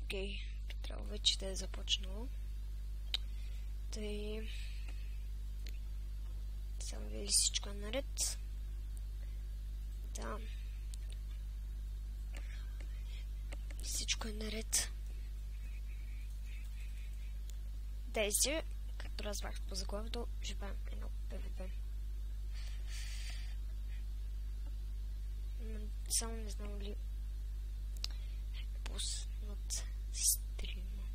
Окей, трябва вече да е започнало. Тъй... Само ли всичко е наред? Да. Всичко е наред. Дейзи, както разбрах по заглавието, живеем едно ПВП. Само не знам ли пуснат стрима.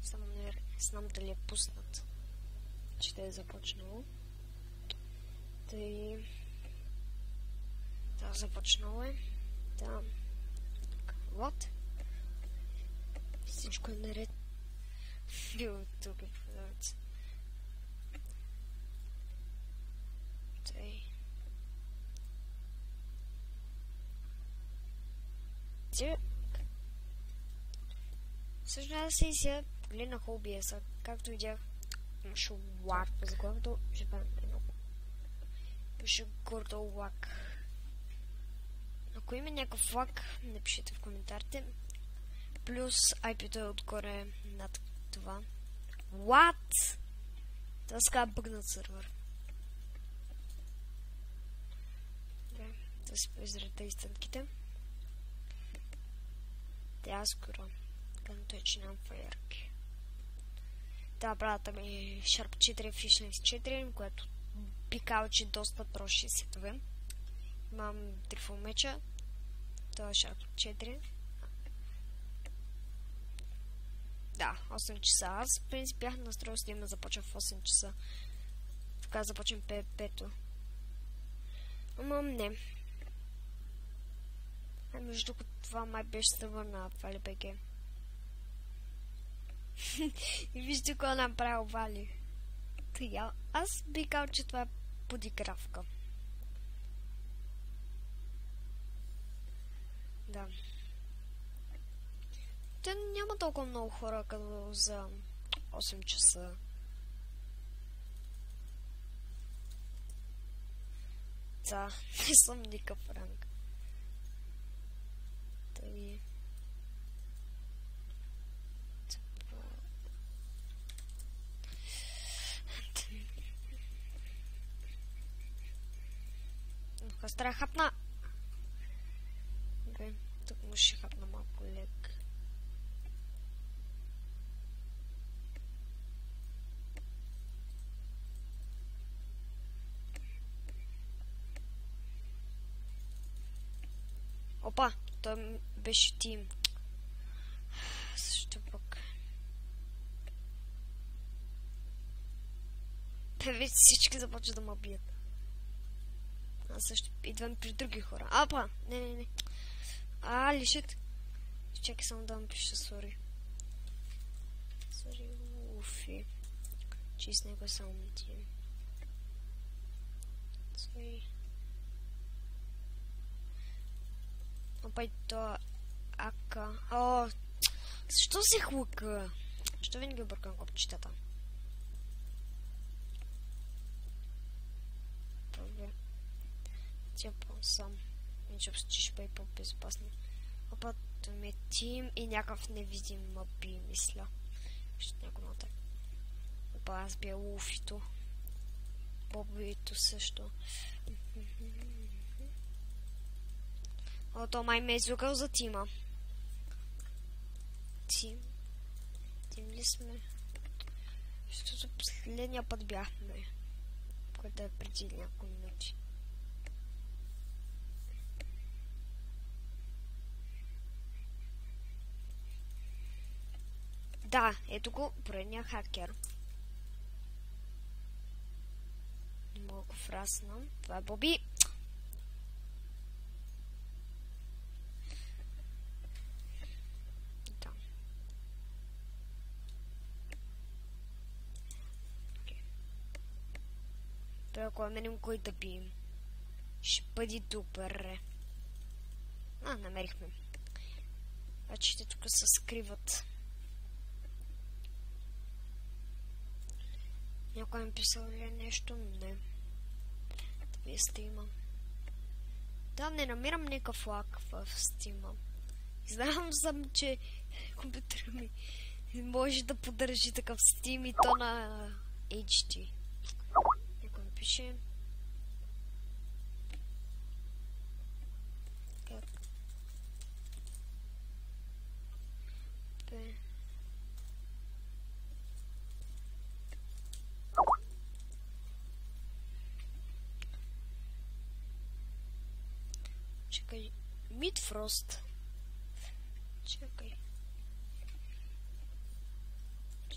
Само не знам дали е пуснат, че да е започнало. Тъй... Да, започнало е. Да. Вот. Всичко е наред. Бил тук е продавец. Тъй. Също да се изя гледнах OBS-а, както видях, имаше лак по заглавието, живеем едно. Имаше гордо лак. Ако има някакъв лак, напишете в коментарите. Плюс IP-то е отгоре над това. What? Това сега бъгнат сървър. Да си поизрата изтънките. Тя скоро. Където е, че нямам фаерки. Та правата ми е Sharp 4 Efficiency 4, което би казал, че доста троши сетове. Имам 3 фулмеча. Това е Sharp 4. Да, 8 часа. Аз, в принцип, бях настроил с да започва в 8 часа. Така започвам PvP-то. Ама не. Между докато това май беше стъва на ValiBG. И вижте какво направил Вали. Аз би казал, че това е подигравка. Да. Те няма толкова много хора, като за 8 часа. Да, не съм никакъв ранг. Тъй... Аз трябва да хапна. Добре, тук му ще хапна малко лек. Опа, той беше тим. Също пък. Вече всички започват да ме бият. Аз също идвам при други хора. Апа! Не. Лишит. Чакай само да му пиша сори. Сори, уфи. Че с него само тим. Сори. Опа и то ака. О! Защо се хлъка? Защо винаги объркам копчетата? Тепо сам. Иначе ще бъде по-безопасно. Опа, това ми е тим и някакъв невидим мъби, мисля. Ще някой натък. Опа, аз бия луфито. Бобито също. О, то май ме е излукал за тима. Тим ли сме? Защото последния път бяхме. Което е преди няколко минути. Да, ето го, поредния хакер. Не мога да го фраснам. Това е Боби. Да. Окей. Той ако намерим кой да бием, ще бъде добре. Намерихме. Значи те тук се скриват. Някой ми писал ли нещо? Не. Да ви стрима. Да, не намирам никакъв лак в Steam. Знам съм, че компютъра ми може да поддържи такъв Steam и то на HD. Някой ми пише. Как? Чакай. Midfrost. Чакай.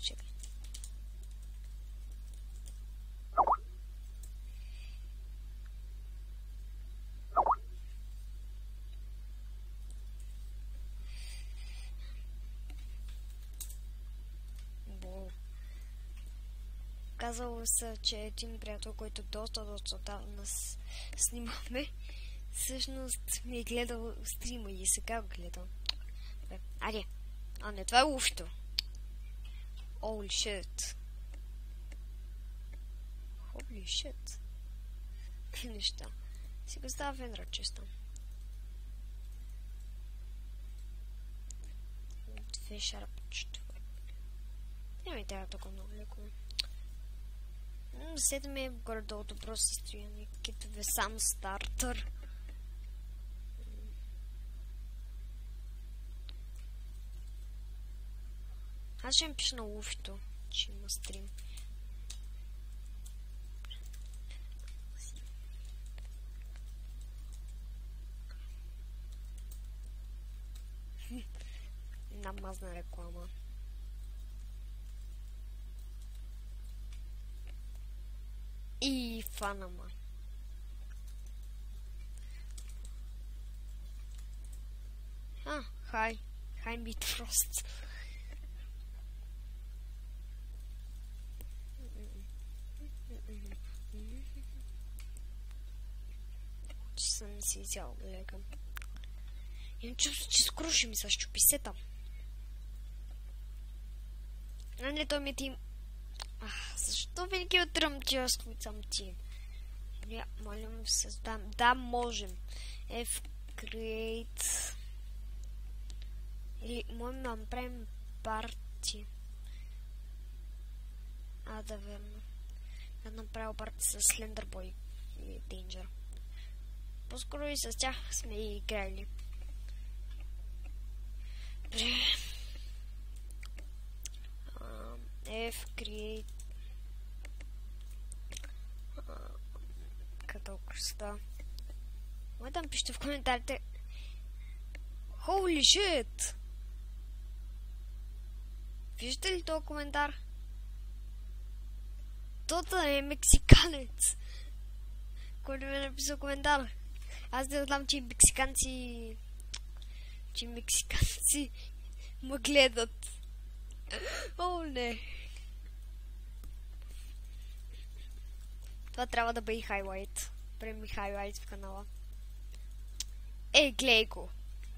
Чакай. Казало се, че един приятел, който доста отдавна снимаме, всъщност ми е гледал стрима и сега го гледал. Аре, не, това е лошото. Holy shit. Holy shit. Какви неща. Си го става венра често. Две шарпчета. Не ми трябва толкова много леко. Сета ми е горе-долу добро състояние. Китове сам стартър. Аз ще им пиша на Луфито, че има стрим. Намазна реклама. И фанама. Хай. Хай Midfrost. Че съм си изял лега. Имам чувство, че скоро ще ми се щупи сета. Не, той ми ти... защо винаги отрям ти разхвицам ти? Молим се създам. Да, можем. F-Create. Или можем да направим парти. Да, верно. Да направя парти с Slenderboy и Danger. По-скоро и с тях сме и играли. F-Create. Като кръста. Може да пишете в коментарите. Holy shit! Виждате ли този коментар? Тота е мексиканец. Който ми е написал коментар. Аз да знам, че мексиканци ме гледат. О, не. Това трябва да бъде хайлайт. Преми хайлайт в канала. Глей го.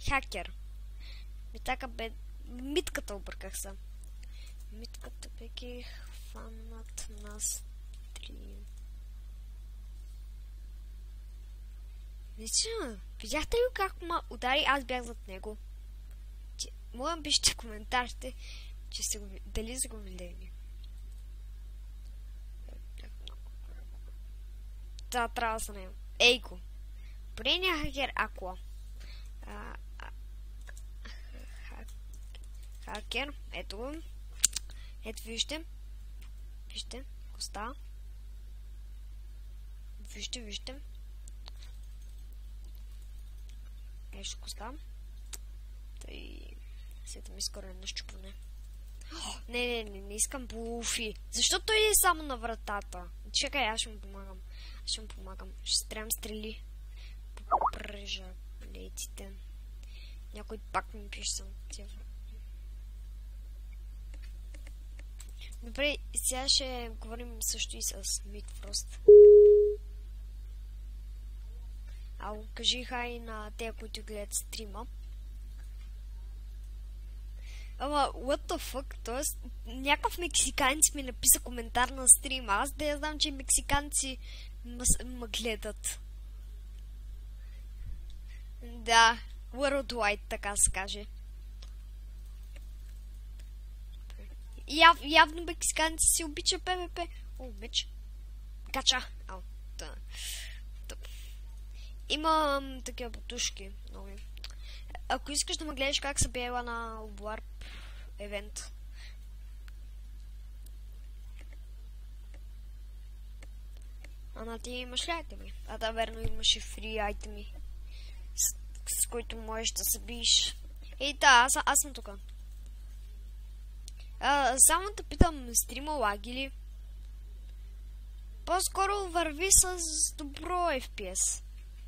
Хакер. Митката обърках се. Митката беги фанат на стрим. Наистина, видяхте ли как ма удари? Аз бях зад него. Мога да пишете в коментарите, че дали са го видели. Да, трябва да са него. Ей го. Порения хакер Аква. Хакер. Ето го. Ето вижте. Вижте. Коста. Вижте. Ето коста. Тъй... Сета ми скоро едно щупане. Не искам Булфи. Защо той е само на вратата? Чакай, аз ще му помагам. Ще стрелям стрели. Попрежа летите. Някой пак ми пише съм тива. Добре, сега ще говорим също и с Midfrost. Кажи хай на те, които гледат стрима. Ама, what the fuck? Тоест, някакъв мексиканец ми написа коментар на стрима. Аз да я знам, че мексиканци ме гледат. Да, Worldwide, така се каже. Явно мексиканци си обича ПВП. О, меч. Кача. Ау. Да. Имам такива бутушки. Нови. Ако искаш да ме гледаш как се биела на Warp евент. Ама ти имаш ли айтеми? А да, верно, имаш и фри айтеми, с които можеш да се биеш. Ей, да, аз съм тук. Само да питам, стрима лаги ли? По-скоро върви с добро FPS.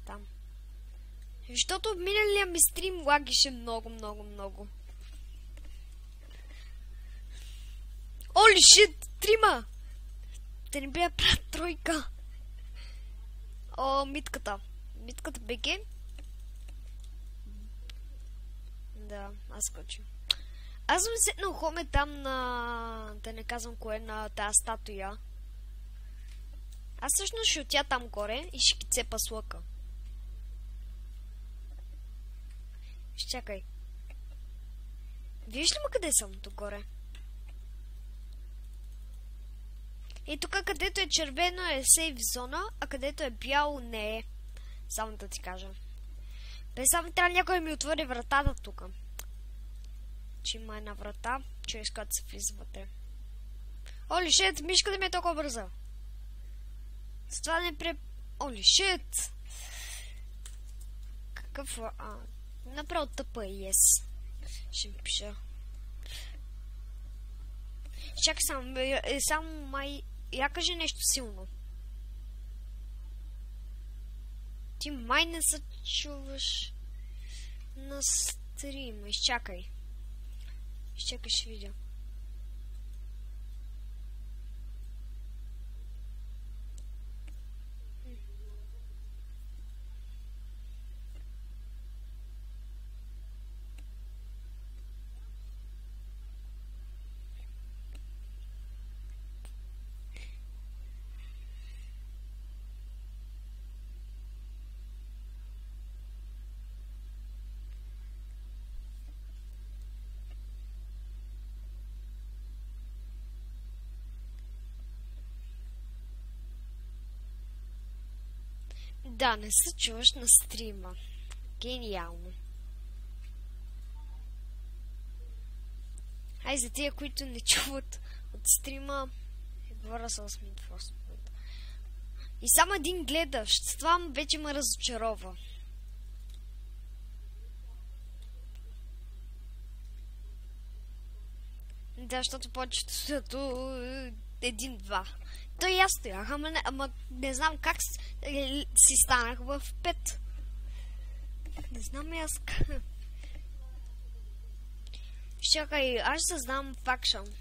Там. Защото миналия ми стрим лагише много. Оли шит! Трима! Да не бия правят тройка. О, митката. Митката БГ. Да, аз скочим. Аз съм седнал хоме там на... да не казвам кое, на тази статуя. Аз всъщност ще отя там горе и ще ги цепа с лъка. Чакай. Виж ли ме къде съм тук горе? И тук където е червено е сейф зона, а където е бяло не е. Само да ти кажа. Бе, само трябва някой да ми отвори вратата тук. Че има една врата, чрез която се влиза вътре. Оли шит, мишката ми е толкова бърза. С това не пре... Оли шит! Какъв... направо тъпа и yes. Ще ми пиша. Чакай само май... Я кажи нещо силно. Ти май не се чуваш на стрима. Изчакай. Изчакай, ще видя. Да, не се чуваш на стрима. Гениално. Ай, за тия, които не чуват от стрима, говоря с Midforce. И само един гледащ. Това вече ме разочарова. Да, защото повечето един-два. То и аз стоях, ама не знам как си станах в 5. Не знам и аз как. Чакай, аз създам факшън.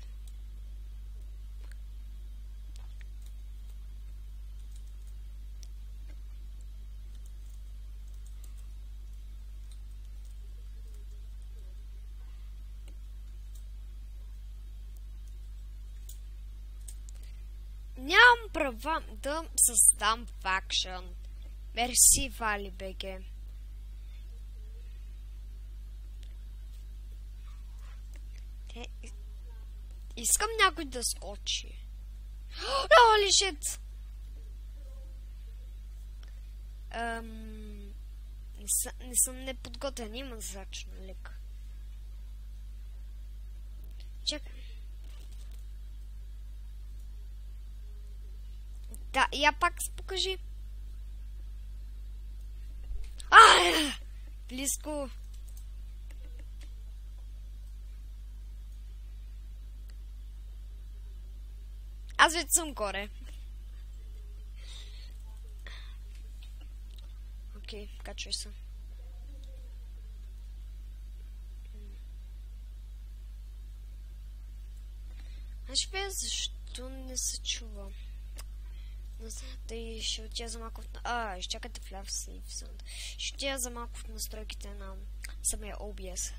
Нямам права да създам факшън. Мерси, Вали БГ. Искам някой да скочи. Holy shit! Не съм неподготвен, има зачна лек. Чакай. Да, я пак покажи. Близко. Аз вече съм горе. Окей, качвай се. Аз бе, защо не се чува? Тъй ще отида за малко в... изчакайте в ляв сейф зон. Ще отида за малко в настройките на самия OBS.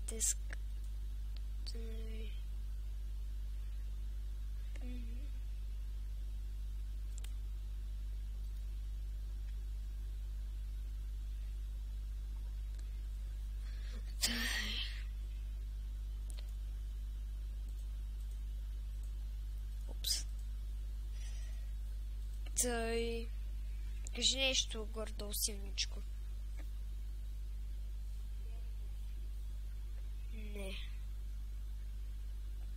Диск... Тъй... Кажи нещо гордо силничко. Не.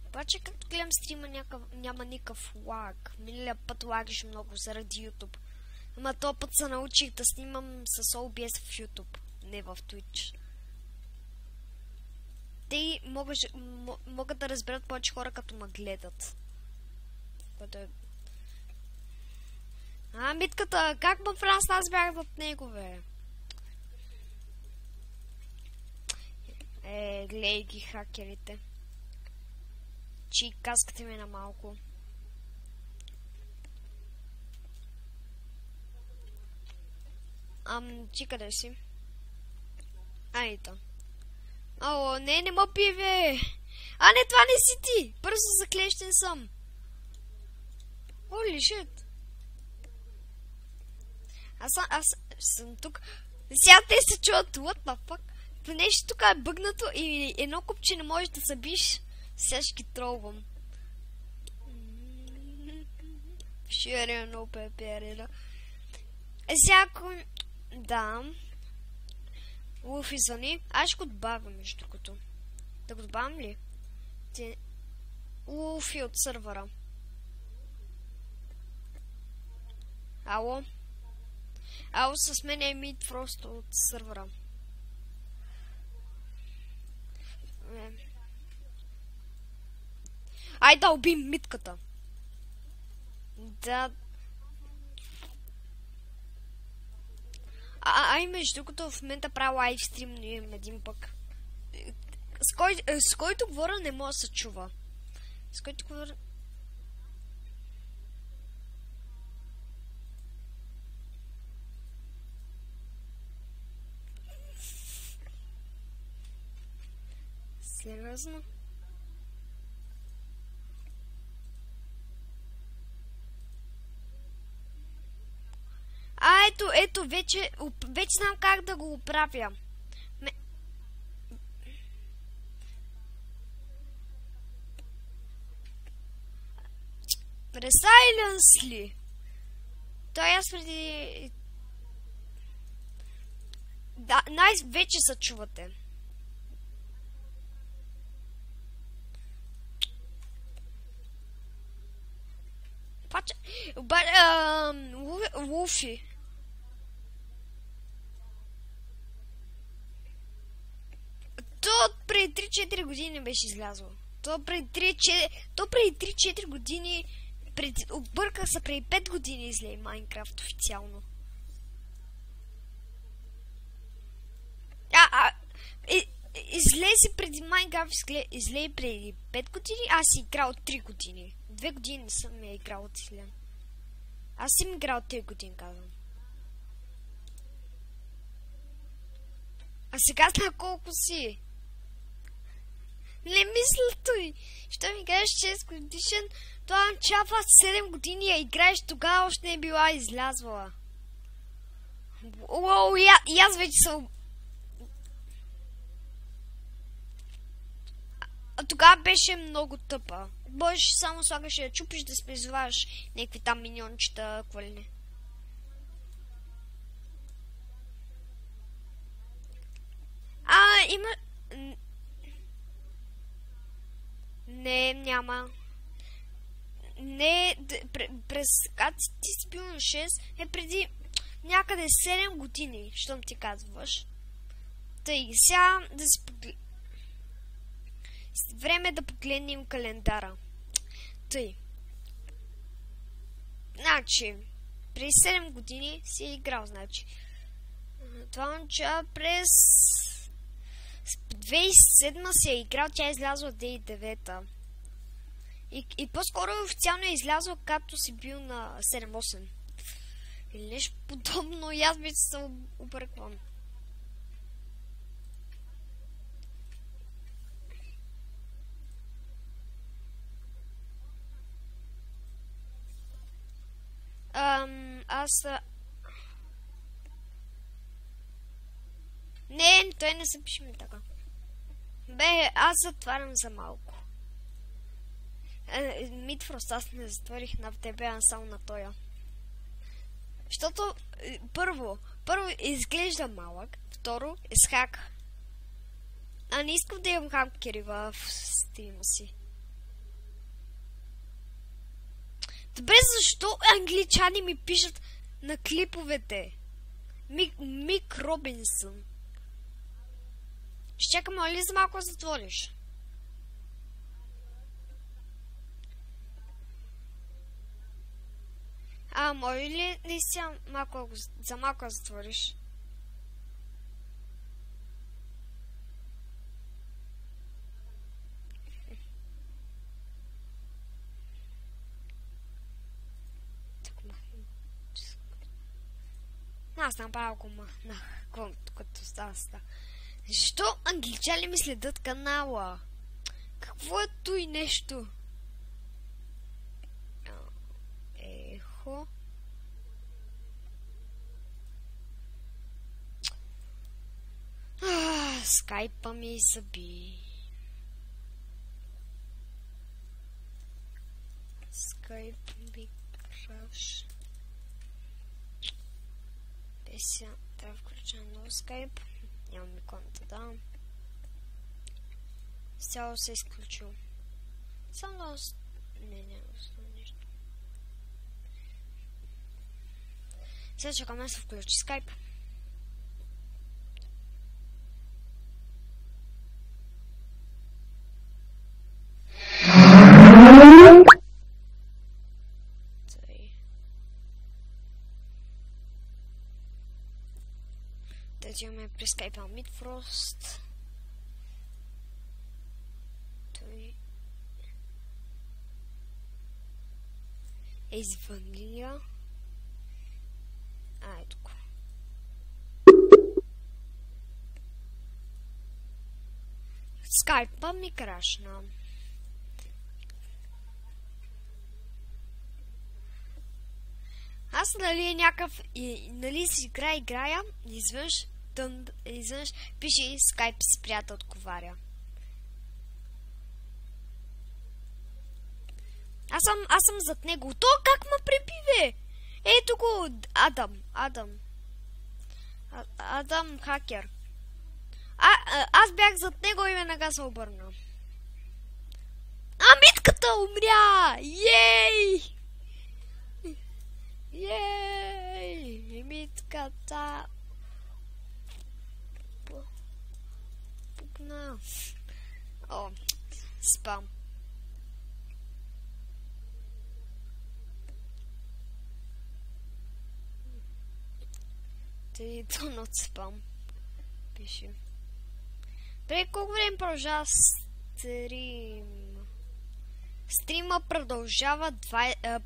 Обаче, като гледам стрима, няма никакъв лаг. Миналия път лагиш много заради YouTube. Ама този път се научих да снимам с OBS в YouTube, не в Twitch. Те могат да разберат повече хора, като ме гледат. Битката, как ме франс, аз бях в него, бе? Гледай ги хакерите. Чи каскате ми на малко. Ти къде си? Ето. О, не ме пие, бе! Не, това не си ти! Бързо заклещен съм. Holy shit. Аз съм тук. Сега те се чуват, what the fuck? Понеже тук е бъгнато и едно купче не можеш да събиш. Сега ще ги тролвам. Ширено пеперина. Сега ако... Да. Луфи звъни. Аз ще го добавям между като. Да го добавям ли? Луфи от сървъра. Ало? Ало, с мен е Мид просто от сървъра. Ай да убим митката. Да. Между другото в момента правя лайвстрим, но имам един пък. С който говоря не мога да се чува. С който говоря... Сериозно? Ето, вече знам как да го оправя. Пресайленс ли? Той аз преди... Да, вече се чувате. Луфи. То преди 3-4 години беше излязло. То преди 3-4 години... Обърках се, преди 5 години излее Майнкрафт официално. Излезе преди Майнкрафт, излее преди 5 години, аз си играл 3 години. 2 години не съм я играл от Силен. Аз съм играл 3 години, казвам. А сега на колко си? Не мисля той. Що ми кажеш 6 годишен, това чапа 7 години я играеш, тогава още не е била излязвала. Уоу, и аз вече съм... Тогава беше много тъпа. Можеш само слагаш да чупиш, да спризоваш някакви там миньончета, какво ли не. Има... Не, няма. Не, през... Когато ти си бил на 6, е преди някъде 7 години, щом ти казваш. Тъй, сега да си погледнем. Време да погледнем календара. Тъй. Значи, при 7 години си е играл, значи. Това означава през 2007 си е играл, тя е излязла 2009. И по-скоро официално е излязла, като си бил на 7-8. Или нещо подобно, и аз вече се обърквам. Не, той не се пише ми така. Бе, аз затварям за малко. Мидфрост, аз не затворих на тебе, а само на тоя. Защото първо изглежда малък, второ е с хак. А не искам да имам хакери в стрима си. Добре, защо англичани ми пишат на клиповете? Мик Робинсън. Ще чакам, моля ли за малко да затвориш? Моля ли наистина за малко да затвориш? Аз направо го махнах, като става. Защо англичани ми следят канала? Какво е той нещо? Ехо. Скайпа ми заби. Скайп ми краш. Сега трябва да включа нов скайп. Нямам иконата, да. Цяло се е изключил. Само не остава нещо. Сега чакаме да се включи скайп. Имаме при скайпа Midfrost. Той е извън линия. Ето го. Скайпа ми крашна. Аз нали някакъв нали си играя извънш пише скайп си приятел отговаря. Аз съм зад него. То как ме пребиве? Ето го, Адам хакер. Аз бях зад него и веднага се обърна. Митката умря! Ей! Ей! Митката пукна. Спам. Тон от спам. Пише. Преди колко време продължава стрим? Стрима продължава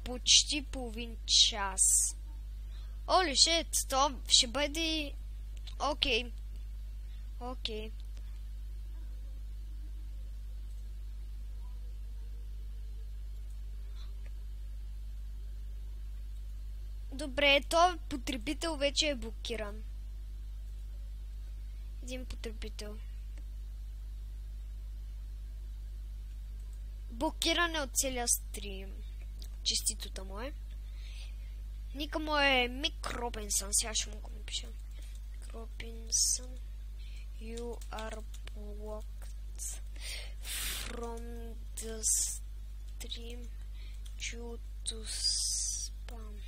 почти половин час. Оли шит, то ще бъде... Окей. Добре, то потребител вече е блокиран. Един потребител. Блокиране от целия стрим. Честитота му е. Ника му е Мик Робинсън. Сега ще му го напиша. Робинсън. You are blocked from the stream due to spam.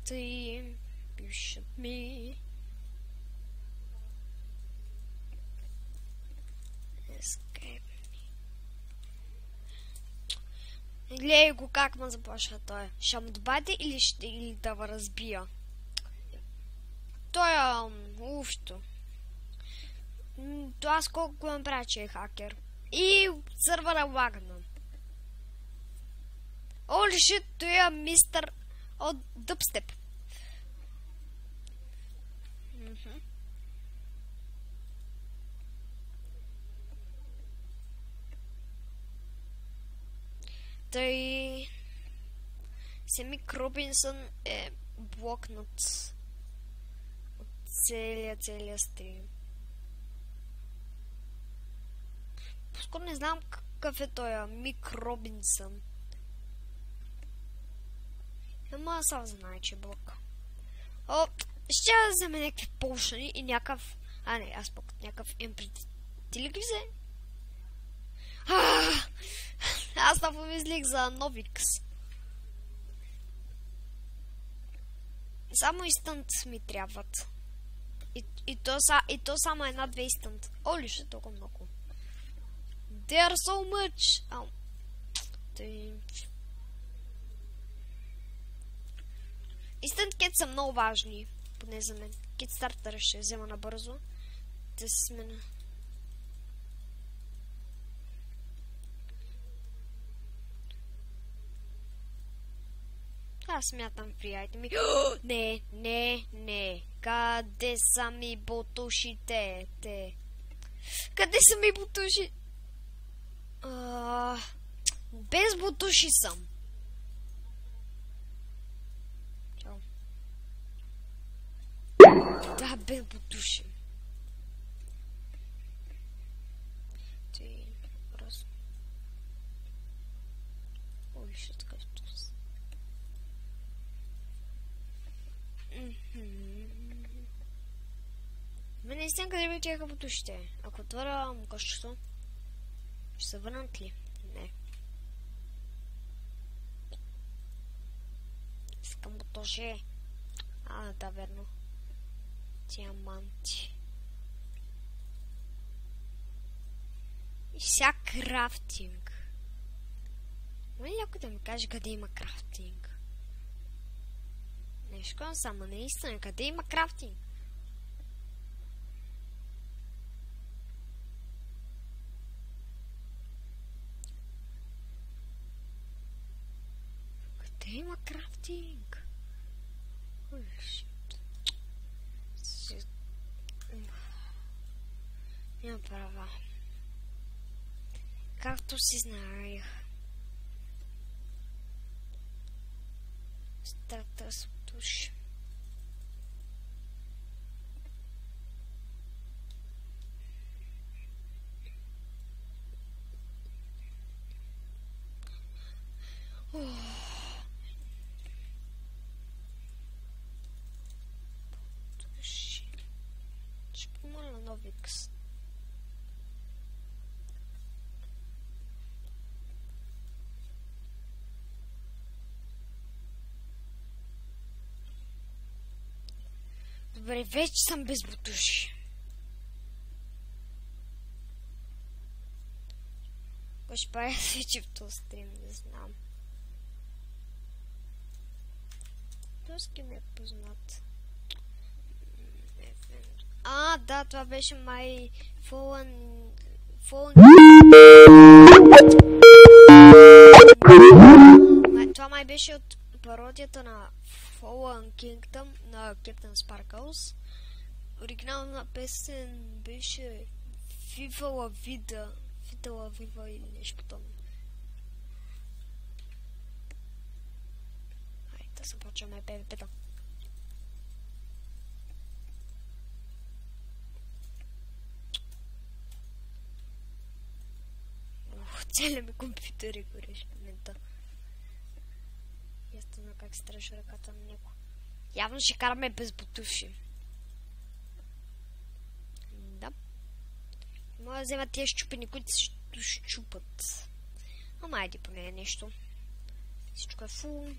Ты пишет ми. Escape. Гледай го как ме заплашва той. Ще му добавите или да ва разбия? Той е уфто. То аз колко го направя, че е хакер. И сървъра лагна. Holy shit, той е мистер от дъбстеп. Той Мик Робинсън е блокнат от целия стрим. По-скоро не знам какъв е той Мик Робинсън. Ама сам знае, че е блок. О, ще вземе някакви полшани и някакъв... А, не, аз пък някакъв MP3. Ти ли ги взе? Аз там помислих за Новикс. Само инстант ми трябват. И то само една-две инстант. О, лише толкова много. They are so much. Инстант кет са много важни. Поне за мен. Кит стартера ще взема набързо. Да се смена. Аз смятам приятели ми. Не. Къде са ми бутушите? Къде са ми бутуши? Без бутуши съм. Чао. Да, без бутуши. Ой, ще така стус. Мене истина къде ми тяха бутушите? Ако отворя кошчето, ще се върнат ли? Не. Искам бутуши. Да, верно. Диаманти. И сега крафтинг. Може ли някой да ми каже къде има крафтинг? Нещо само наистина, къде има крафтинг? Къде има крафтинг? Няма права. Както си знаех. Стата с душ. Ще помоля Новикс. Добре, вече съм без бутуши. Кой ще правя свечи в този стрим, не знам. Доски ме е познат. Да, това беше май Fallen... Това май беше от пародията на Fallen Kingdom на Captain Sparkles. Оригинална песен беше Viva la Vida. Viva la Vida или нещо подобно. Айде да започваме PvP-та. Целият ми компютър е горещ в момента. Ясно как се тръжа ръката на него. Явно ще караме без бутуши. Да. Може да взема тия щупени, които се щупат. Ама айде поне нещо. Всичко е фул.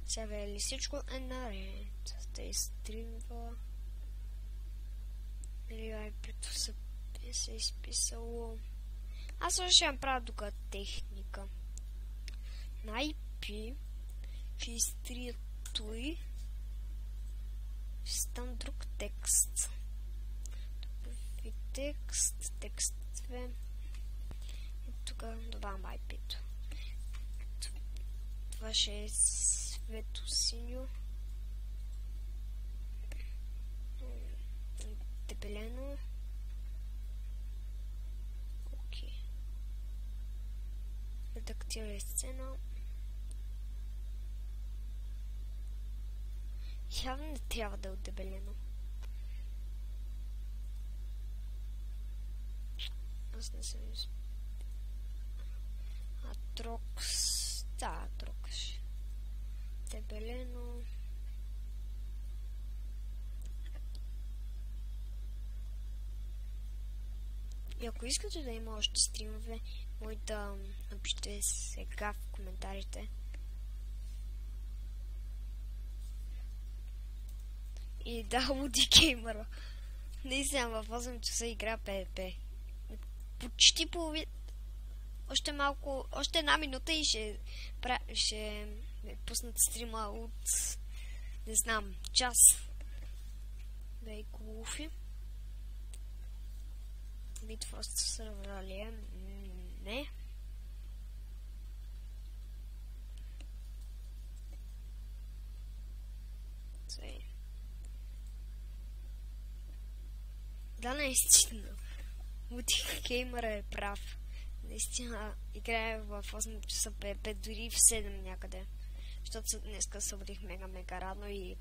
Сега ли всичко е наред. Да изтримва. Или IP-то се изписало. Аз също ще направя тук техника. На IP ще изтрия той. Ще стана друг текст. Тук текст, текст 2. И тук добавям IP-то. Това ще е светло-синьо. Дебелено. Окей. Редактирай сцена. Явно не трябва да е отдебелено. Аз не съм Атрокс. Да, Атрокс. Дебелено. И ако искате да има още стримове, може да напишете сега в коментарите. И да, Луди Геймъра. Наистина във 8 часа игра PvP. Почти половина. Още малко, още една минута и ще пуснат стрима от, не знам, час. Да и глуфи. Мидфрост сервера ли е? Не. Да, наистина. Луди Геймъра е прав. Наистина играе в 8 часа PvP, дори в 7 някъде. Защото днеска събудих мега рано и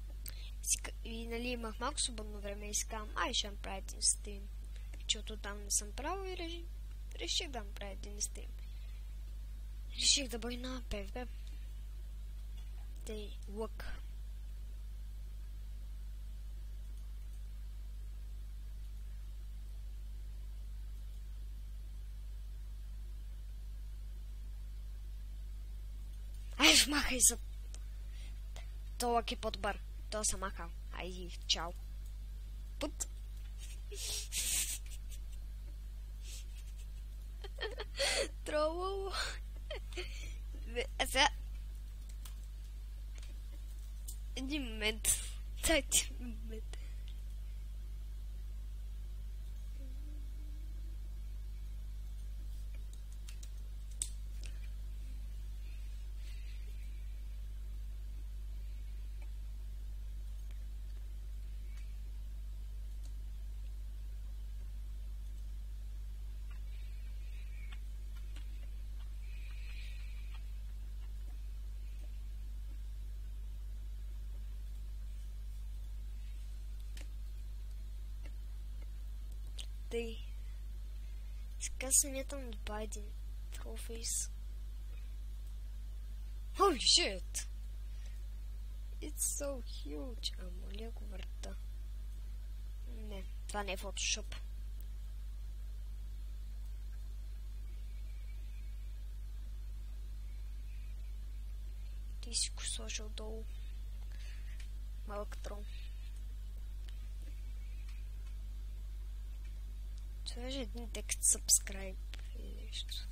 нали имах малко свободно време и си казвам, ще направя един стрим. Защото там не съм правил и реших да направя един стрим. Реших да бъде на PvP. Тъй лък. Махай за... То лък е по-добър. То съм махал. Айди, чао. Пут. Троло. Сега... Един момент. Дайте момент. Тъй. Сега смятам да бъде един трофейс. Holy shit! It's so huge. Моля го върта. Не, това не е Photoshop. Ти си го сложил долу. Малък трон. Това е един текст subscribe или нещо.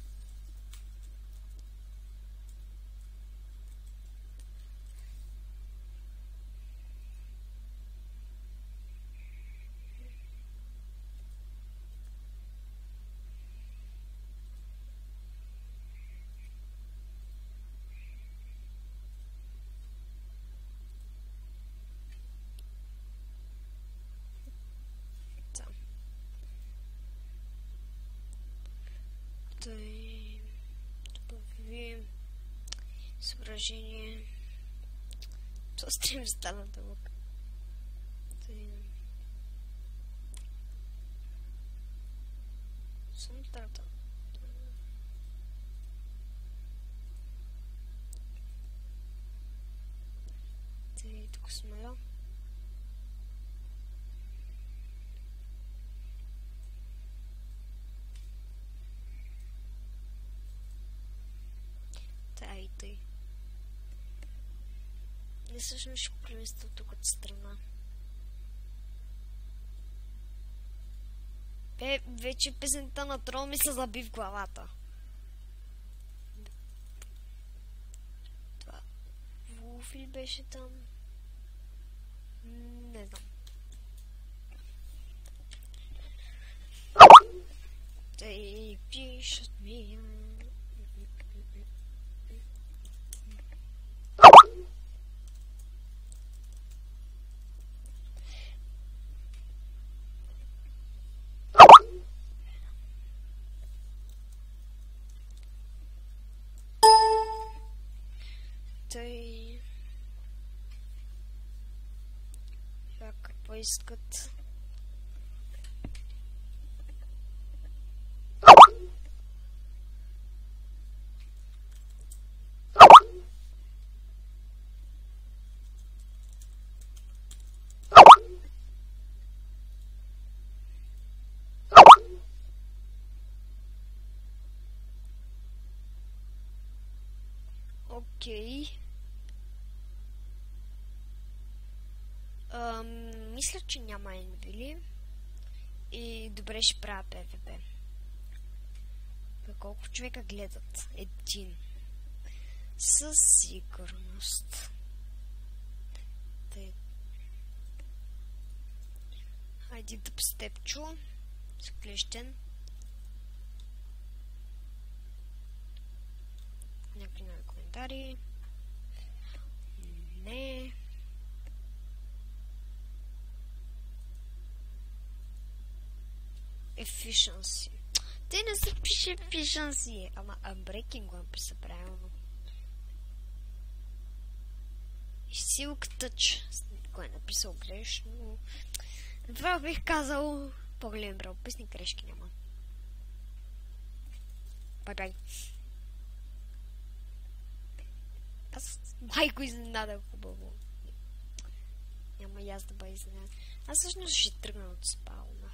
Добави съображение. То стрим стана дълъг. Сумтрата. Тук смеля. Тъй. Не всъщност ще преместя тук от страна. Вече песента на Трол ми се заби в главата. Това Вулф ли беше там? Не знам. Тъй пишат ми. Тъй... Какво искат? Окей. Мисля, че няма енвили. И добре ще правя PvP. Колко човека гледат? Един. Със сигурност. Хайде дъбстепчо. Склещен. Някакви нови коментари. Не. Efficiency. Те не се пише efficiency, ама unbreaking го написа правилно. И Silk Touch. Кой е написал грешно? Това бих казал по-голям правописни грешки няма. Бай-бай. Аз майко изненадах хубаво. Няма и аз да бъда изненадан. Аз всъщност ще тръгна от спауна.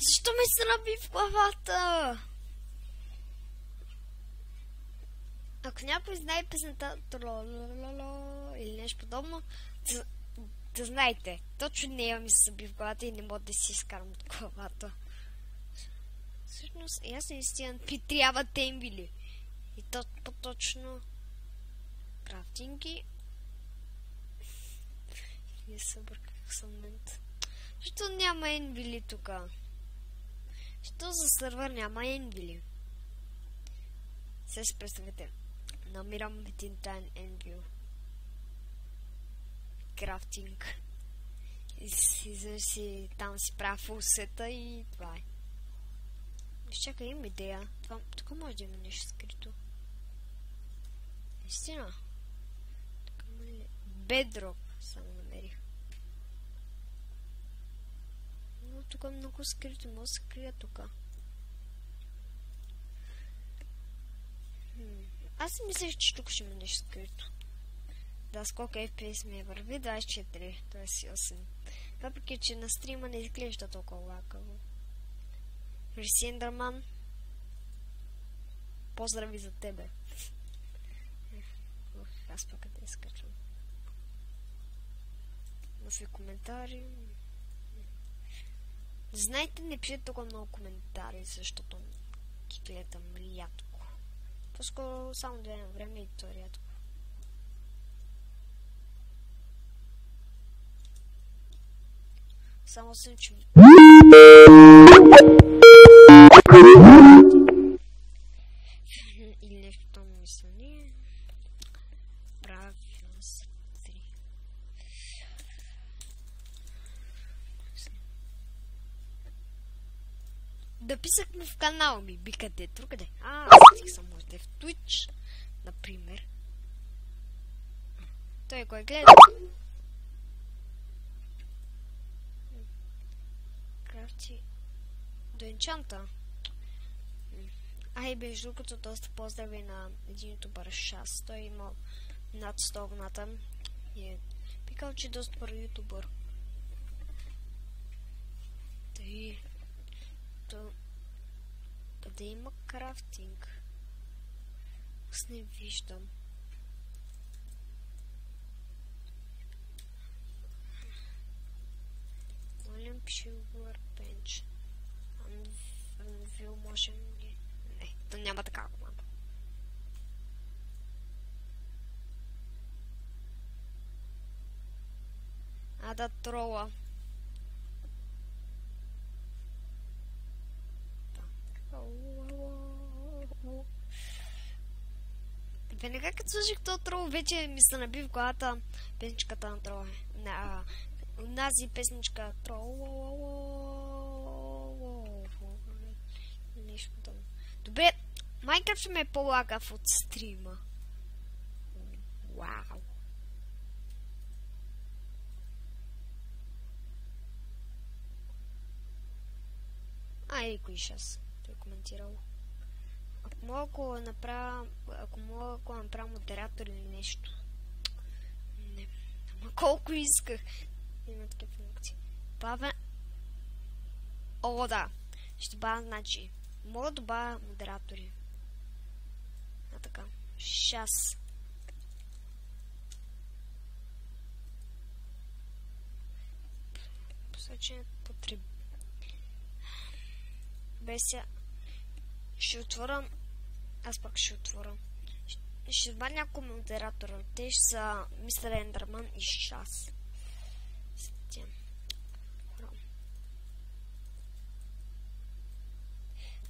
Защо ме се наби в главата? Ако някой знае песента или нещо подобно, да знаете, точно нея ми се съби в главата и не мога да си изкарам от главата. Всъщност, аз наистина ми трябва тембили. И то по-точно крафтинги. Не събърках в момент. Защо няма енвили тука? Що за сървър няма енвили? Сега си представете. Намирам един тайн енвил. Крафтинг. И там си правя фулсета и това е. Чакай, имам идея. Тук може да има нещо скрито. Наистина. Тук има ли? Бедрок само намерих. Но тук е много скрито. Може да се крия тук. Аз си мислех, че тук ще има нещо скрито. Да, сколько FPS ми върви? 24, т.е. 8. Въпреки, че на стрима не изглежда толкова лакаво. Ресендърман, поздрави за тебе. Аз пък къде скачвам. Нови коментари. Знаете, не пишете толкова много коментари, защото ги гледам рядко. По-скоро само до едно време и то рядко. Само съм чул. Или нещо там мисление. Правилно са 3. Да писахме в канала ми. Би къде? Другаде. Сетих съм може да е в Twitch. Например. Той кой гледа? Крафти до енчанта. Между другото, доста поздрави на един ютубър Шас. Той има над 100 абоната и е пикал, че е доста добър ютубър. Къде има крафтинг? Аз не виждам. Молим, пише Workbench. Anvil можем ли? Не, то няма такава команда. Да трола. Веднага като слушах този трол, вече ми се наби в главата песничката на трола. Унази песничка трол. Нещо там. Добре, Майнкрафт ще ме е по-лагав от стрима. Вау. Кой шас? Той коментирал. Ако мога да направя модератор или нещо. Колко исках. Има такива функции. Бавя... О, да. Ще добавя, значи. Мога да добавя модератори. А така. Шас. Посочен потреб... Беся. Ще отворя. Аз пак ще отворя. Ще добавя няколко модератора. Те ще са Мистер Ендърман и Шас.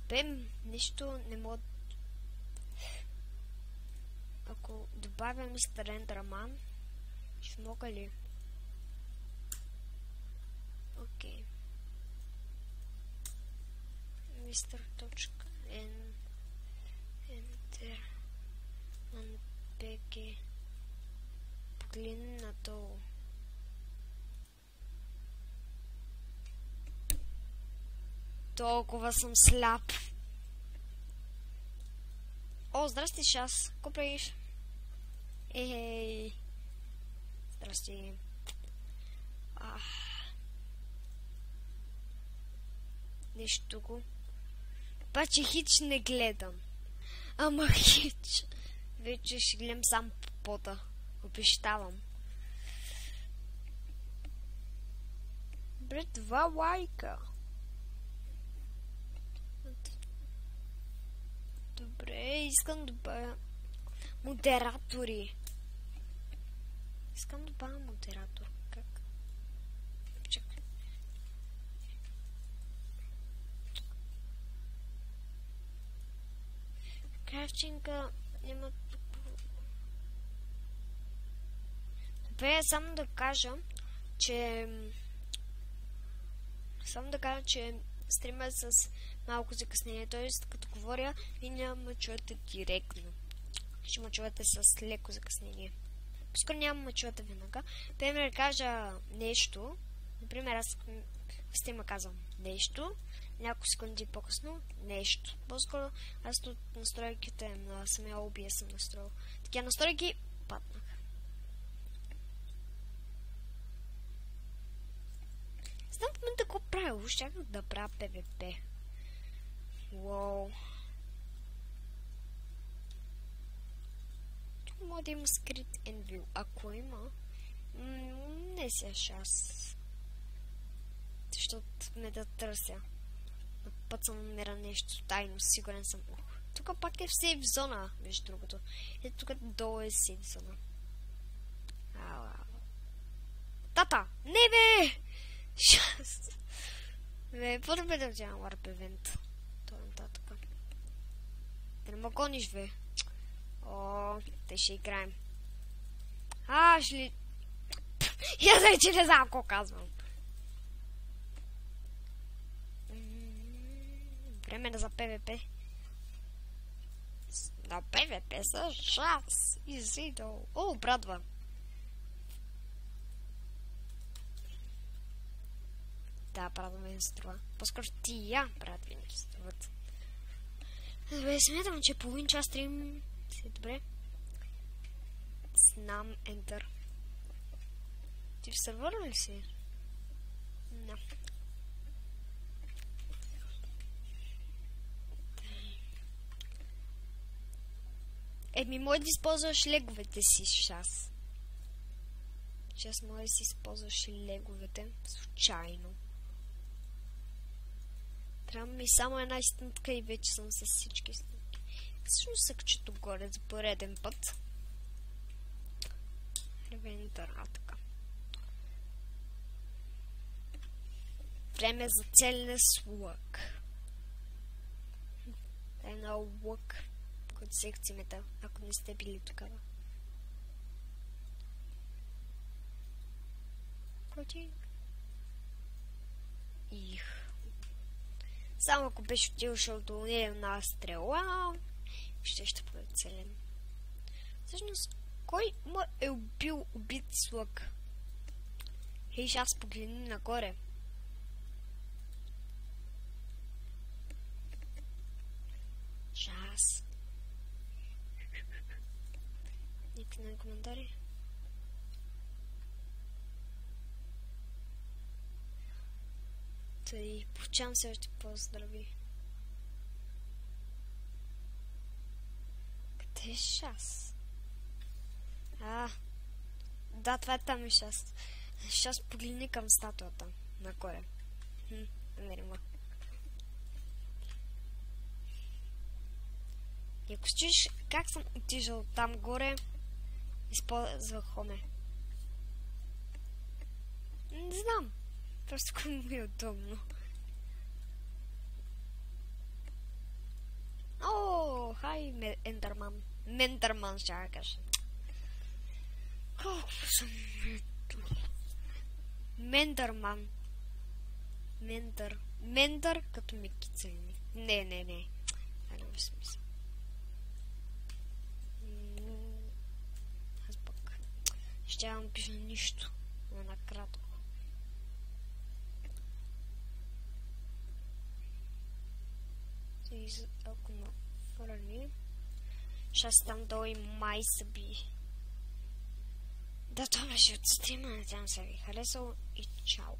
Бем, нищо не мога... Ако добавя Мистер Ендърман, ще мога ли? Окей. Мистер точка Enter БГ. Погледни надолу. Толкова съм сляп. О, здрасти, Шас. Ко правиш? Ей. Здрасти. Нещо го. Паче хич не гледам. Ама хич. Вече ще гледам сам по пота. Обещавам. Бре, 2 лайка. Добре, искам да добавя модератори. Искам да добавя модератор. Как? Чакай. Крафчинга няма... Добре, само да кажа, че... стрима е с малко закъснение, т.е. като говоря и няма ме чуете директно. Ще ме чувате с леко закъснение. По-скоро няма ме чувате веднага. Пример, кажа нещо. Например, аз в стрима казвам нещо. Няколко секунди по-късно нещо. По-скоро аз от настройките на самия OBS съм настроил. Такива настройки паднах. Знам в момента какво правя. Щях да правя PvP. Уоу. Тук може да има скрит Envil. Ако има... не си шанс. Защото ме да търся. На път съм намеря нещо тайно. Сигурен съм. Тук пак е в сейф зона, между другото. Ето тук долу е сейф зона. Тата! Не бе! Шанс. Бе, по-добре да вземам Warp Event. Това нататък. Да не ме гониш, бе. О, те ще играем. Ще ли... Я вече не знам какво казвам. Време за PvP. На PvP са шанс. Изидол. О, брадва. Да, правда ми струва. По-скоро тия брат ви не струват. Добре, смятам, че половин час стрим си добре. Знам, Enter. Ти в сервера ли си? No. Може да използваш леговете си шас. Сейчас може да си използваш леговете. Случайно. Трябва ми само една стънтка и вече съм с всички стънтки. Всъщност се кача тук горе за пореден път. Ревентър, така. Време за целене с лък. Една лък, който секцията, ако не сте били тогава. Котик. Само ако беше отишъл до една стрела, ще бъде целен. Всъщност, кой му е убил убит с лък? Хей, аз погледни нагоре. Час. Никой на коментари. Тъй, получавам се още поздрави. Къде е шас? Да, това е там и шас. Шас погледни към статуята. Нагоре. Намерим. И ако чуеш как съм отижал там горе, използвах хоме. Не знам. Просто ако ми е удобно. О, хай, Ендерман. Мендерман ще я кажа. Колко съм... Мендерман. Мендър като микица. Не. Това няма смисъл. Аз пък ще я напиша нищо. Но накратко. И ако ме фърли, ще там долу и май съби. Да, това беше от стрима. Надявам се ви харесало и чао.